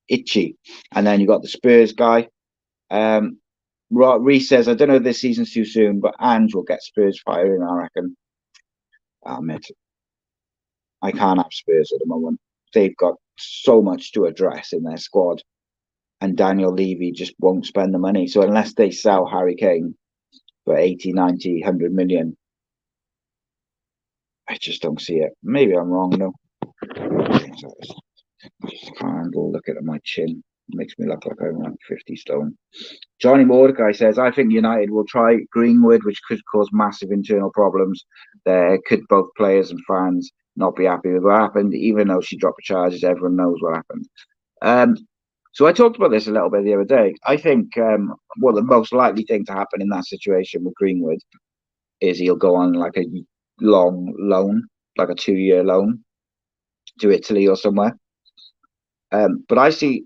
itchy. And then you got the Spurs guy. Reece says, I don't know if this season's too soon, but Ange will get Spurs firing, I reckon. Mate, I can't have Spurs at the moment. They've got so much to address in their squad, and Daniel Levy just won't spend the money. So unless they sell Harry Kane for 80, 90, 100 million, I just don't see it. Maybe I'm wrong, though. I just can't handle looking at my chin. It makes me look like I'm like 50 stone. Johnny Mordecai says, I think United will try Greenwood, which could cause massive internal problems. There could both players and fans not be happy with what happened. Even though she dropped the charges, everyone knows what happened. So I talked about this a little bit the other day. I think the most likely thing to happen in that situation with Greenwood is he'll go on like a long loan, like a 2-year loan to Italy or somewhere. But I see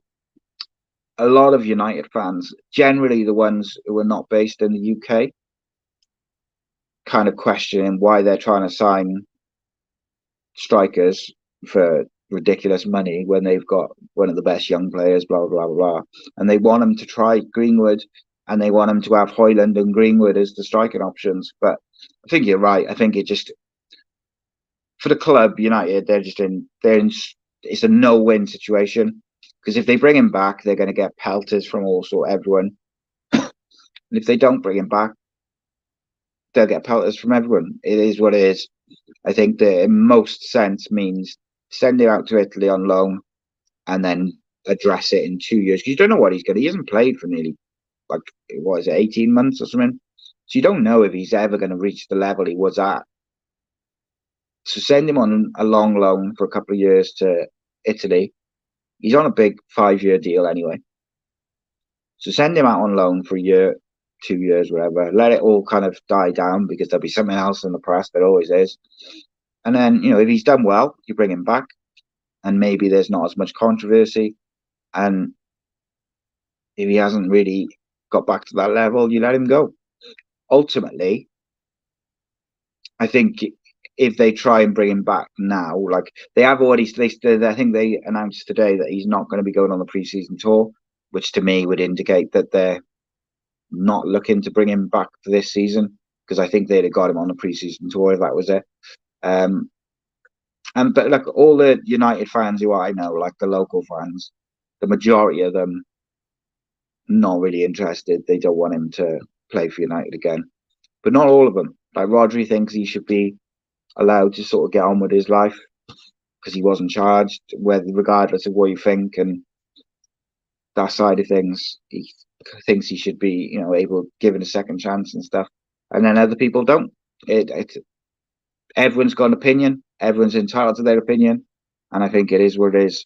a lot of United fans, generally the ones who are not based in the UK, kind of questioning why they're trying to sign strikers for ridiculous money when they've got one of the best young players, blah, blah, blah, blah. And they want them to try Greenwood, and they want them to have Højlund and Greenwood as the striking options. But I think you're right. I think it just, for the club, United, it's a no-win situation. Because if they bring him back, they're going to get pelters from everyone. And if they don't bring him back, they'll get pelters from everyone. It is what it is. I think that in most sense means send him out to Italy on loan and then address it in 2 years. Because you don't know what he's going to. He hasn't played for nearly, 18 months or something. So you don't know if he's ever going to reach the level he was at. So send him on a long loan for a couple of years to Italy. He's on a big 5-year deal anyway. So send him out on loan for a year, 2 years, whatever. Let it all kind of die down, because there'll be something else in the press. There always is. And then, if he's done well, you bring him back. And maybe there's not as much controversy. And if he hasn't really got back to that level, you let him go. Ultimately, I think if they try and bring him back now, like they have already, I think they announced today that he's not going to be going on the preseason tour, which to me would indicate that they're not looking to bring him back for this season, because I think they'd have got him on the preseason tour if that was it. But look, all the United fans who I know, like the local fans, the majority of them, not really interested. They don't want him to play for United again. But not all of them. Like Rodri thinks he should be allowed to sort of get on with his life because he wasn't charged, regardless of what you think, and that side of things. He thinks he should be, able given a second chance and stuff. And then other people don't. Everyone's got an opinion. Everyone's entitled to their opinion, and I think it is what it is.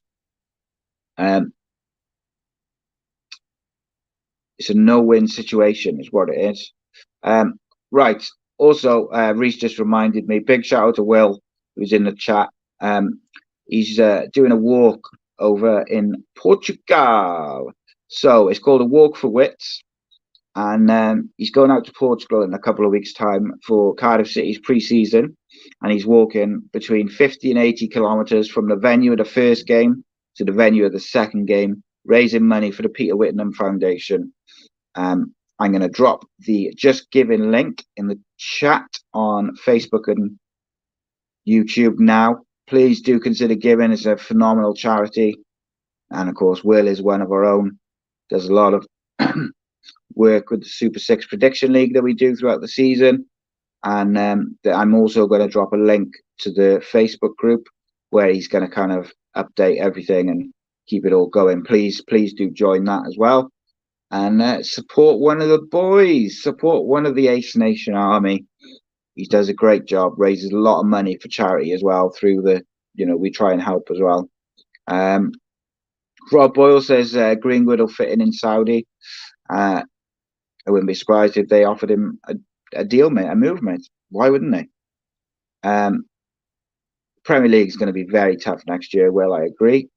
It's a no-win situation, is what it is. Right. Also, Reece just reminded me. Big shout out to Will, who's in the chat. He's doing a walk over in Portugal. So it's called a Walk for Wits. And he's going out to Portugal in a couple of weeks' time for Cardiff City's pre-season. And he's walking between 50 and 80 kilometres from the venue of the first game to the venue of the second game, raising money for the Peter Whittingham Foundation. And I'm going to drop the Just Giving link in the chat on Facebook and YouTube now. Please do consider giving. It's a phenomenal charity. And of course, Will is one of our own. Does a lot of work with the Super 6 Prediction League that we do throughout the season. And I'm also going to drop a link to the Facebook group where he's going to kind of update everything and keep it all going. Please do join that as well. And support one of the boys, support one of the Ace Nation Army. He does a great job, raises a lot of money for charity as well through the, we try and help as well. Rob Boyle says Greenwood will fit in Saudi. I wouldn't be surprised if they offered him a deal, mate, a move, mate. Why wouldn't they? Premier League is going to be very tough next year. Well, I agree.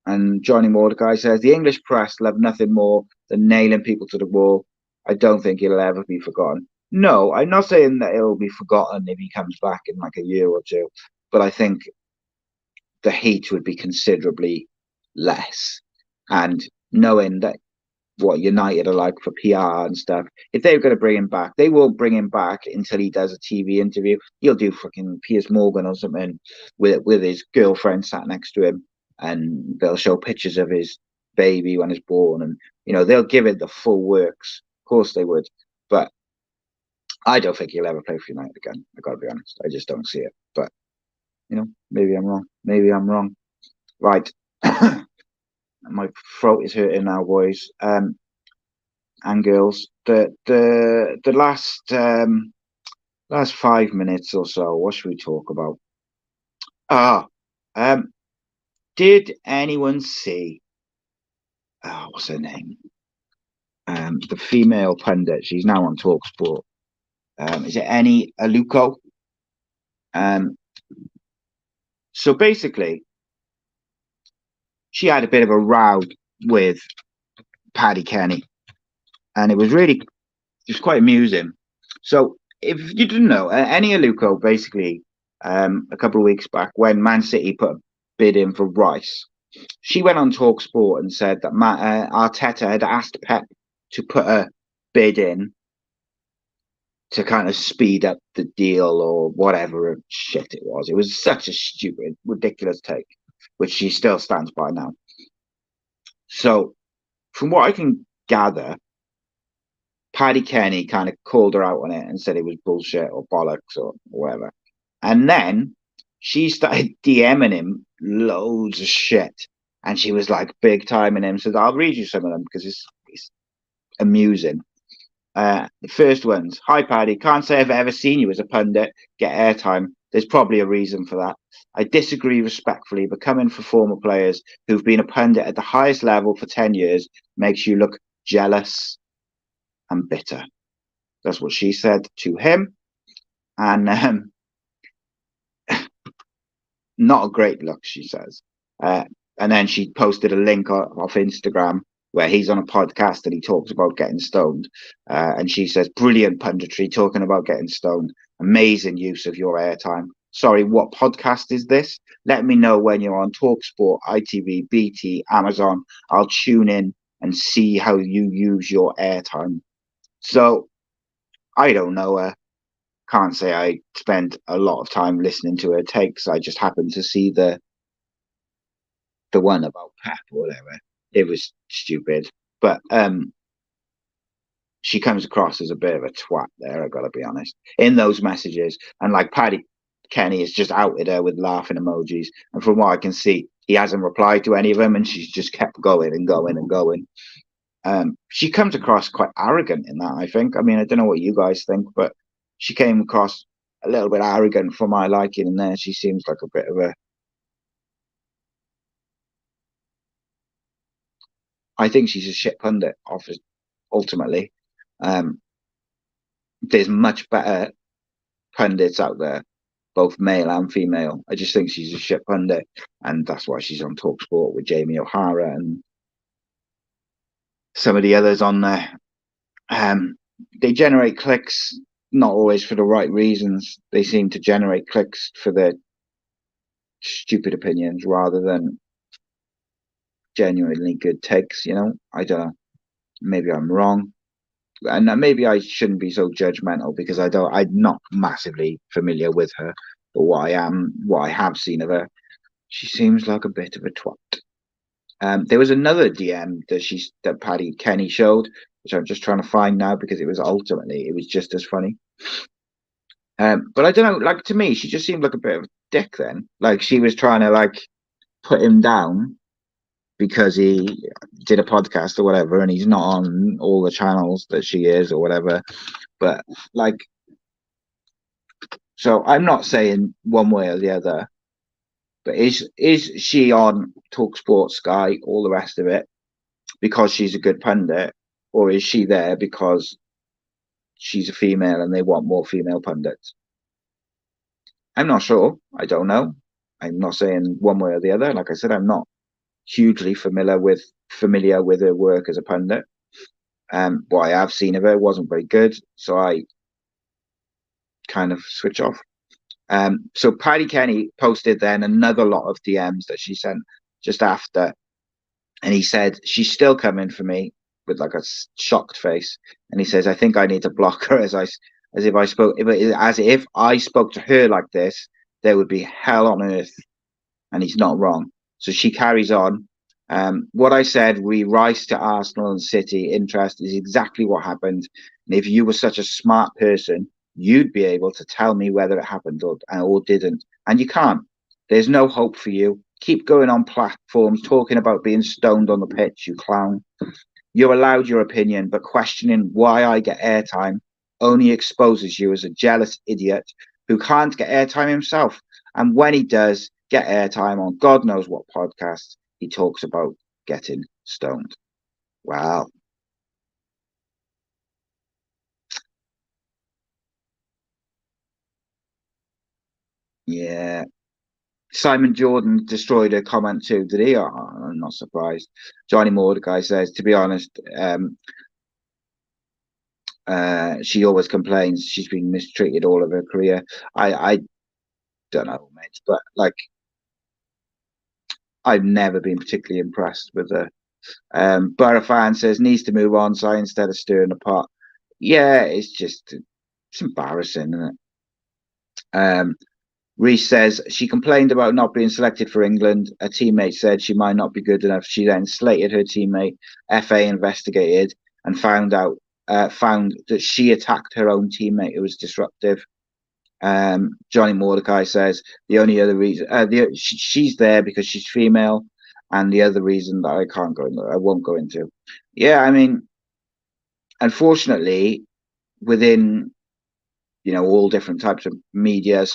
And Johnny Mordecai says the English press love nothing more than nailing people to the wall. I don't think he'll ever be forgotten. No, I'm not saying that he'll be forgotten if he comes back in like a year or two, but I think the heat would be considerably less. And knowing that what United are like for PR and stuff, if they're going to bring him back, they won't bring him back until he does a TV interview. He'll do fucking Piers Morgan or something with his girlfriend sat next to him, and they'll show pictures of his baby when it's born, and they'll give it the full works. Of course they would, but I don't think he'll ever play for United again. I got to be honest, I just don't see it. But maybe I'm wrong. Maybe I'm wrong. Right. My throat is hurting now, boys and girls. The last 5 minutes or so, what should we talk about? Did anyone see what's her name? The female pundit. She's now on TalkSport. Is it Annie Aluko? So basically, she had a bit of a row with Paddy Kenny, and it was quite amusing. So if you didn't know, Annie Aluko basically, a couple of weeks back when Man City put a bid in for Rice, she went on TalkSport and said that Arteta had asked Pep to put a bid in to kind of speed up the deal or whatever shit it was. It was such a stupid, ridiculous take, which she still stands by now. So from what I can gather, Paddy Kenny kind of called her out on it and said it was bullshit or bollocks or whatever. And then she started DMing him loads of shit. And she was like big timing him. So I'll read you some of them because it's amusing. The first one's, "Hi Paddy, can't say I've ever seen you as a pundit get airtime. There's probably a reason for that. I disagree respectfully, but coming for former players who've been a pundit at the highest level for 10 years makes you look jealous and bitter." That's what she said to him. And not a great look, she says. And then she posted a link off Instagram where he's on a podcast and he talks about getting stoned. And she says, "Brilliant punditry talking about getting stoned. Amazing use of your airtime. Sorry, what podcast is this? Let me know when you're on TalkSport, ITV, BT, Amazon. I'll tune in and see how you use your airtime." So I don't know her. Can't say I spent a lot of time listening to her takes. I just happened to see the one about Pep or whatever. It was stupid, but she comes across as a bit of a twat there, I gotta be honest, in those messages. And like Paddy Kenny has just outed her with laughing emojis, and from what I can see, he hasn't replied to any of them, and she's just kept going and going and going. She comes across quite arrogant in that, I think. I mean, I don't know what you guys think, but she came across a little bit arrogant for my liking, and there she seems like a bit of a... I think she's a shit pundit, ultimately. There's much better pundits out there, both male and female. I just think she's a shit pundit, and that's why she's on TalkSport with Jamie O'Hara and some of the others on there. They generate clicks, not always for the right reasons. They seem to generate clicks for their stupid opinions rather than genuinely good takes, I don't know. Maybe I'm wrong, and maybe I shouldn't be so judgmental because I'm not massively familiar with her. But what I have seen of her, she seems like a bit of a twat. There was another DM that Paddy Kenny showed, which I'm just trying to find now because it was just as funny. But I don't know, like to me, she just seemed like a bit of a dick then. Like she was trying to like put him down because he did a podcast or whatever, and he's not on all the channels that she is or whatever. But like, so I'm not saying one way or the other. But is she on Talksport, Sky, all the rest of it because she's a good pundit, or is she there because she's a female and they want more female pundits? I'm not sure. I don't know. I'm not saying one way or the other. Like I said, I'm not hugely familiar with her work as a pundit. What I have seen of her wasn't very good, so I kind of switch off. So Paddy Kenny posted then another lot of DMs that she sent just after, and he said she's still coming for me with like a shocked face, and he says I think I need to block her as if I spoke to her like this, there would be hell on earth, and he's not wrong. So she carries on. What I said, we rise to Arsenal and City interest is exactly what happened. And if you were such a smart person, you'd be able to tell me whether it happened or didn't. And you can't. There's no hope for you. Keep going on platforms talking about being stoned on the pitch, you clown. You're allowed your opinion, but questioning why I get airtime only exposes you as a jealous idiot who can't get airtime himself. And when he does get airtime on God knows what podcast, he talks about getting stoned. Wow. Yeah. Simon Jordan destroyed a comment too, did he? Oh, I'm not surprised. Johnny Mordecai says, to be honest, she always complains she's been mistreated all of her career. I don't know, mate, but like I've never been particularly impressed with her. Borough fan says needs to move on, so instead of stirring the pot. Yeah, it's embarrassing, isn't it? Reese says she complained about not being selected for England. A teammate said she might not be good enough. She then slated her teammate. FA investigated and found that she attacked her own teammate who was disruptive. Johnny Mordecai says the only other reason she's there because she's female, and the other reason that I won't go into. Yeah, I mean, unfortunately, within all different types of media,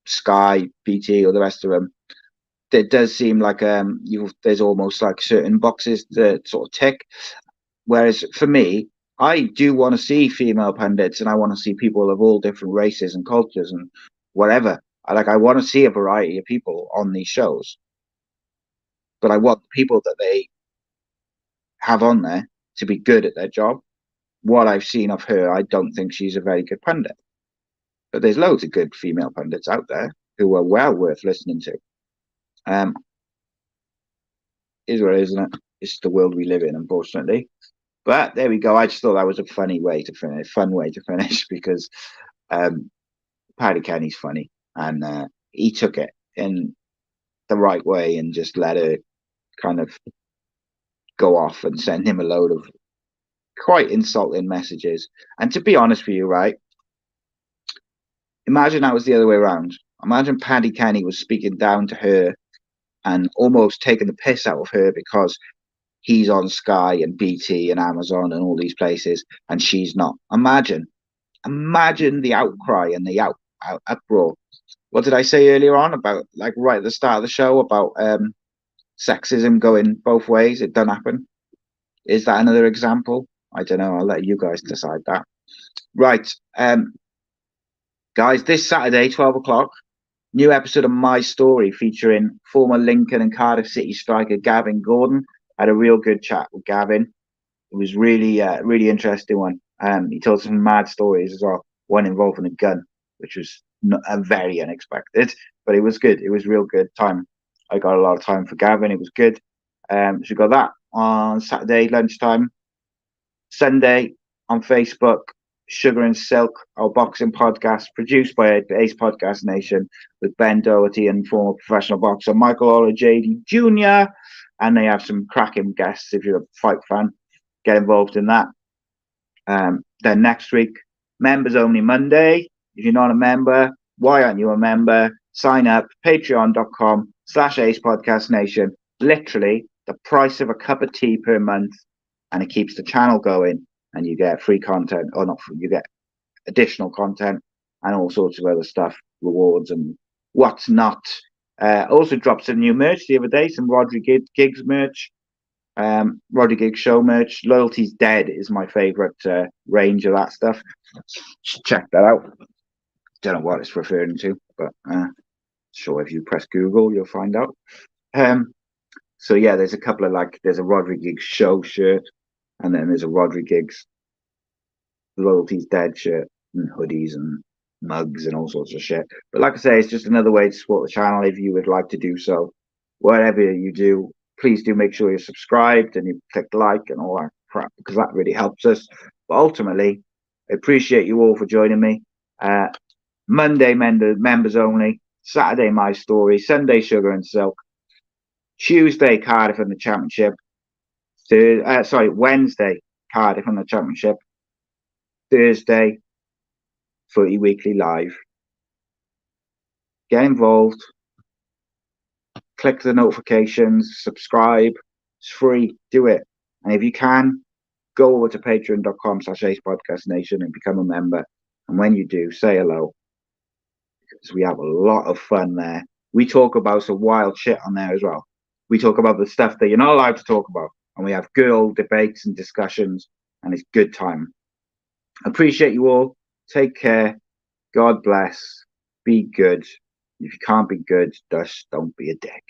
Sky, BT, or the rest of them, it does seem like there's almost like certain boxes that sort of tick. Whereas for me, I do want to see female pundits, and I want to see people of all different races and cultures and whatever. I want to see a variety of people on these shows, but I want the people that they have on there to be good at their job. What I've seen of her, I don't think she's a very good pundit. But there's loads of good female pundits out there who are well worth listening to. Is what it is, isn't it? It's the world we live in, unfortunately. But there we go. I just thought that was a fun way to finish because Paddy Kenny's funny, and he took it in the right way and just let her kind of go off and send him a load of quite insulting messages. And to be honest with you, right? Imagine that was the other way around. Imagine Paddy Kenny was speaking down to her and almost taking the piss out of her because he's on Sky and BT and Amazon and all these places, and she's not. Imagine the outcry and the uproar. What did I say earlier on about, like right at the start of the show, about sexism going both ways? It doesn't happen. Is that another example? I don't know. I'll let you guys decide that. Right. Guys, this Saturday, 12 o'clock, new episode of My Story featuring former Lincoln and Cardiff City striker Gavin Gordon. I had a real good chat with Gavin. It was really interesting one. He told some mad stories as well, one involving a gun, which was very unexpected, but it was good. It was real good time. I got a lot of time for Gavin. It was good. So we got that on Saturday lunchtime. Sunday on Facebook, Sugar and Silk, our boxing podcast, produced by Ace Podcast Nation with Ben Doherty and former professional boxer Michael Olajade Jr. And they have some cracking guests. If you're a fight fan, get involved in that. Then next week, Members Only Monday. If you're not a member, why aren't you a member? Sign up, patreon.com/Ace Podcast Nation. Literally the price of a cup of tea per month, and it keeps the channel going, and you get free content, or not free, you get additional content and all sorts of other stuff, rewards and what's not. Also dropped some new merch the other day, some Rodri Giggs merch, Rodri Giggs show merch. Loyalty's Dead is my favorite range of that stuff. Check that out. Don't know what it's referring to, but sure, if you press Google, you'll find out. So yeah, there's a couple of there's a Rodri Giggs show shirt, and then there's a Rodri Giggs Loyalty's Dead shirt and hoodies and mugs and all sorts of shit. But like I say, it's just another way to support the channel if you would like to do so. Whatever you do, please do make sure you're subscribed and you click like and all that crap, because that really helps us. But ultimately, I appreciate you all for joining me. Monday, members only. Saturday, My Story. Sunday, Sugar and Silk. Tuesday, Cardiff in the Championship. Wednesday, Cardiff in the Championship. Thursday, Footy Weekly Live. Get involved. Click the notifications. Subscribe. It's free. Do it. And if you can, go over to patreon.com/Ace Podcast Nation and become a member. And when you do, say hello, because we have a lot of fun there. We talk about some wild shit on there as well. We talk about the stuff that you're not allowed to talk about. And we have girl debates and discussions. And it's good time. Appreciate you all. Take care. God bless. Be good. If you can't be good, just don't be a dick.